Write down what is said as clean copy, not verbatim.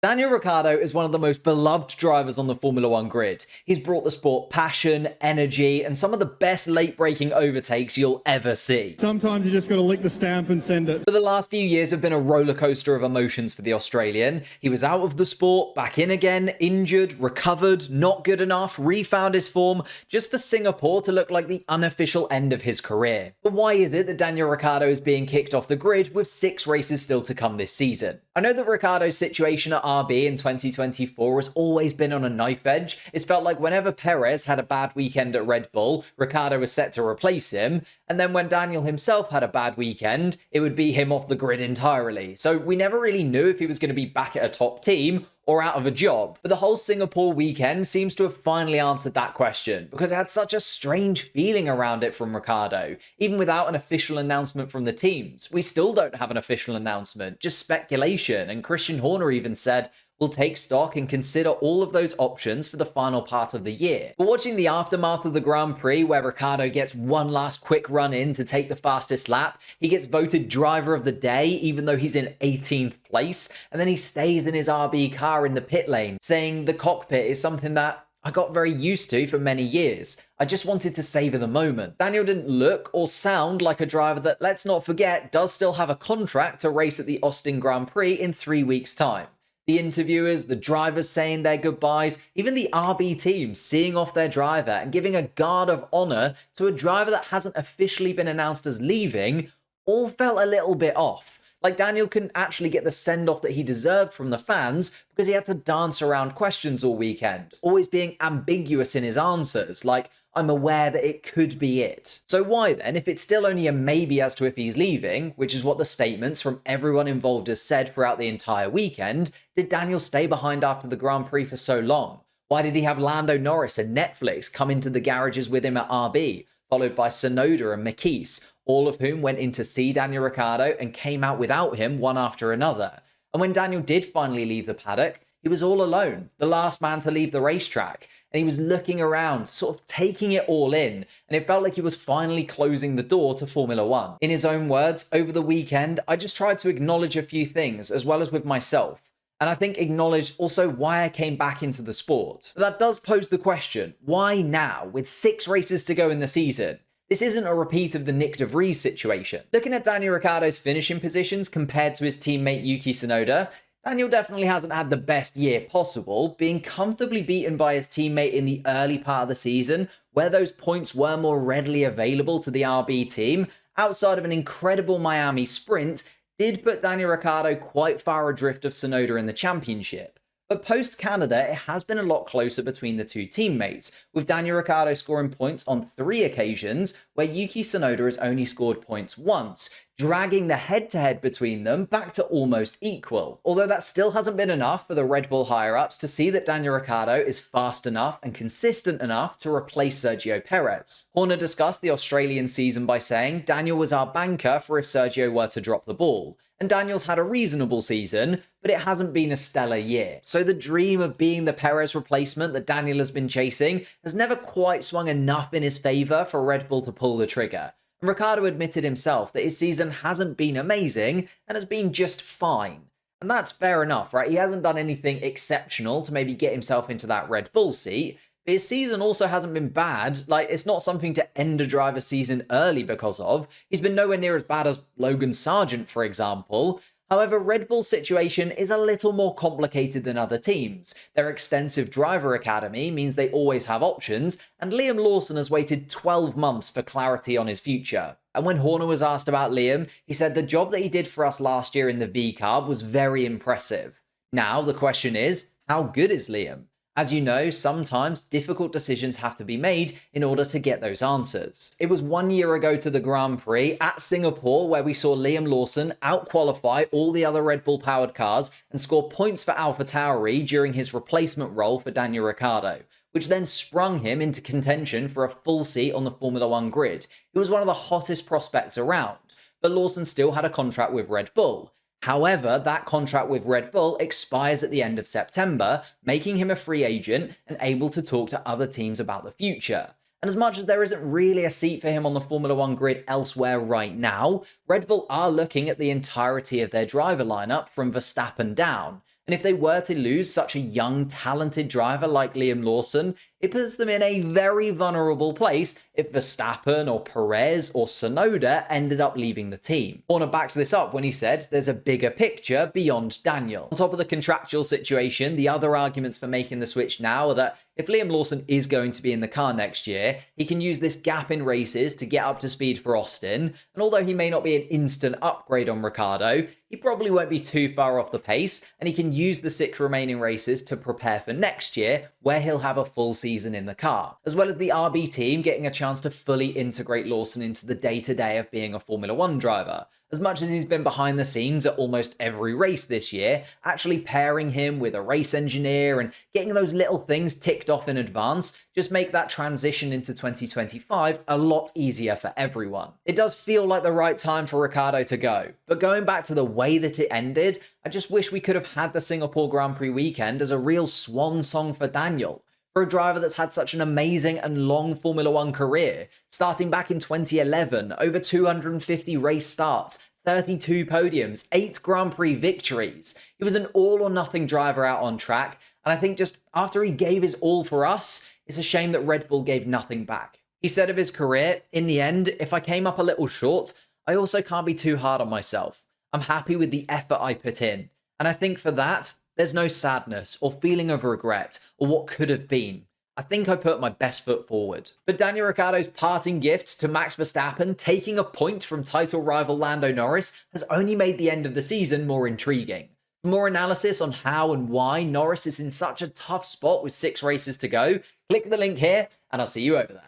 Daniel Ricciardo is one of the most beloved drivers on the Formula One grid. He's brought the sport passion, energy, and some of the best late-breaking overtakes you'll ever see. Sometimes you just got to lick the stamp and send it. But the last few years have been a rollercoaster of emotions for the Australian. He was out of the sport, back in again, injured, recovered, not good enough, refound his form, just for Singapore to look like the unofficial end of his career. But why is it that Daniel Ricciardo is being kicked off the grid with 6 races still to come this season? I know that Ricciardo's situation at RB in 2024 has always been on a knife edge. It's felt like whenever Perez had a bad weekend at Red Bull, Ricciardo was set to replace him, and then when Daniel himself had a bad weekend, it would be him off the grid entirely. So we never really knew if he was going to be back at a top team or out of a job. But the whole Singapore weekend seems to have finally answered that question, because it had such a strange feeling around it from Ricciardo. Even without an official announcement from the teams, we still don't have an official announcement, just speculation, and Christian Horner even said, "We'll take stock and consider all of those options for the final part of the year." But watching the aftermath of the Grand Prix, where Ricciardo gets one last quick run in to take the fastest lap, he gets voted driver of the day even though he's in 18th place, and then he stays in his RB car in the pit lane, saying the cockpit is something that I got very used to for many years. I just wanted to savor the moment. Daniel didn't look or sound like a driver that, let's not forget, does still have a contract to race at the Austin Grand Prix in 3 weeks' time. The interviewers, the drivers saying their goodbyes, even the RB team seeing off their driver and giving a guard of honour to a driver that hasn't officially been announced as leaving, all felt a little bit off. Like Daniel couldn't actually get the send-off that he deserved from the fans because he had to dance around questions all weekend, always being ambiguous in his answers, like, "I'm aware that it could be it." So why then, if it's still only a maybe as to if he's leaving, which is what the statements from everyone involved has said throughout the entire weekend, did Daniel stay behind after the Grand Prix for so long? Why did he have Lando Norris and Netflix come into the garages with him at RB, followed by Tsunoda and McKees, all of whom went in to see Daniel Ricciardo and came out without him one after another? And when Daniel did finally leave the paddock, he was all alone, the last man to leave the racetrack, and he was looking around, sort of taking it all in, and it felt like he was finally closing the door to Formula One. In his own words, over the weekend, I just tried to acknowledge a few things, as well as with myself, and I think acknowledged also why I came back into the sport. But that does pose the question, why now, with 6 races to go in the season? This isn't a repeat of the Nick de Vries situation. Looking at Daniel Ricciardo's finishing positions compared to his teammate Yuki Tsunoda, Daniel definitely hasn't had the best year possible, being comfortably beaten by his teammate in the early part of the season, where those points were more readily available to the RB team, outside of an incredible Miami sprint, did put Daniel Ricciardo quite far adrift of Tsunoda in the championship. But post-Canada, it has been a lot closer between the two teammates, with Daniel Ricciardo scoring points on 3 occasions, where Yuki Tsunoda has only scored points once, dragging the head-to-head between them back to almost equal. Although that still hasn't been enough for the Red Bull higher-ups to see that Daniel Ricciardo is fast enough and consistent enough to replace Sergio Perez. Horner discussed the Australian season by saying Daniel was our banker for if Sergio were to drop the ball. And Daniel's had a reasonable season, but it hasn't been a stellar year. So the dream of being the Perez replacement that Daniel has been chasing has never quite swung enough in his favour for Red Bull to pull the trigger. And Ricciardo admitted himself that his season hasn't been amazing and has been just fine. And that's fair enough, right? He hasn't done anything exceptional to maybe get himself into that Red Bull seat. But his season also hasn't been bad. Like, it's not something to end a driver's season early because of. He's been nowhere near as bad as Logan Sargent, for example. However, Red Bull's situation is a little more complicated than other teams. Their extensive driver academy means they always have options, and Liam Lawson has waited 12 months for clarity on his future. And when Horner was asked about Liam, he said the job that he did for us last year in the V-Carb was very impressive. Now, the question is, how good is Liam? As you know, sometimes difficult decisions have to be made in order to get those answers. It was 1 year ago to the Grand Prix at Singapore where we saw Liam Lawson out-qualify all the other Red Bull powered cars and score points for AlphaTauri during his replacement role for Daniel Ricciardo, which then sprung him into contention for a full seat on the Formula One grid. He was one of the hottest prospects around, but Lawson still had a contract with Red Bull. However, that contract with Red Bull expires at the end of September, making him a free agent and able to talk to other teams about the future. And as much as there isn't really a seat for him on the Formula One grid elsewhere right now, Red Bull are looking at the entirety of their driver lineup from Verstappen down. And if they were to lose such a young, talented driver like Liam Lawson, it puts them in a very vulnerable place if Verstappen or Perez or Tsunoda ended up leaving the team. Horner backed this up when he said there's a bigger picture beyond Daniel. On top of the contractual situation, the other arguments for making the switch now are that if Liam Lawson is going to be in the car next year, he can use this gap in races to get up to speed for Austin, and although he may not be an instant upgrade on Ricciardo, he probably won't be too far off the pace, and he can use the 6 remaining races to prepare for next year, where he'll have a full season in the car, as well as the RB team getting a chance to fully integrate Lawson into the day-to-day of being a Formula 1 driver. As much as he's been behind the scenes at almost every race this year, actually pairing him with a race engineer and getting those little things ticked off in advance just make that transition into 2025 a lot easier for everyone. It does feel like the right time for Ricciardo to go, but going back to the way that it ended, I just wish we could have had the Singapore Grand Prix weekend as a real swan song for Daniel. For a driver that's had such an amazing and long Formula 1 career, starting back in 2011, over 250 race starts, 32 podiums, 8 Grand Prix victories. He was an all-or-nothing driver out on track, and I think just after he gave his all for us, it's a shame that Red Bull gave nothing back. He said of his career, in the end, if I came up a little short, I also can't be too hard on myself. I'm happy with the effort I put in, and I think for that, there's no sadness or feeling of regret or what could have been. I think I put my best foot forward. But Daniel Ricciardo's parting gift to Max Verstappen, taking a point from title rival Lando Norris, has only made the end of the season more intriguing. For more analysis on how and why Norris is in such a tough spot with 6 races to go, click the link here and I'll see you over there.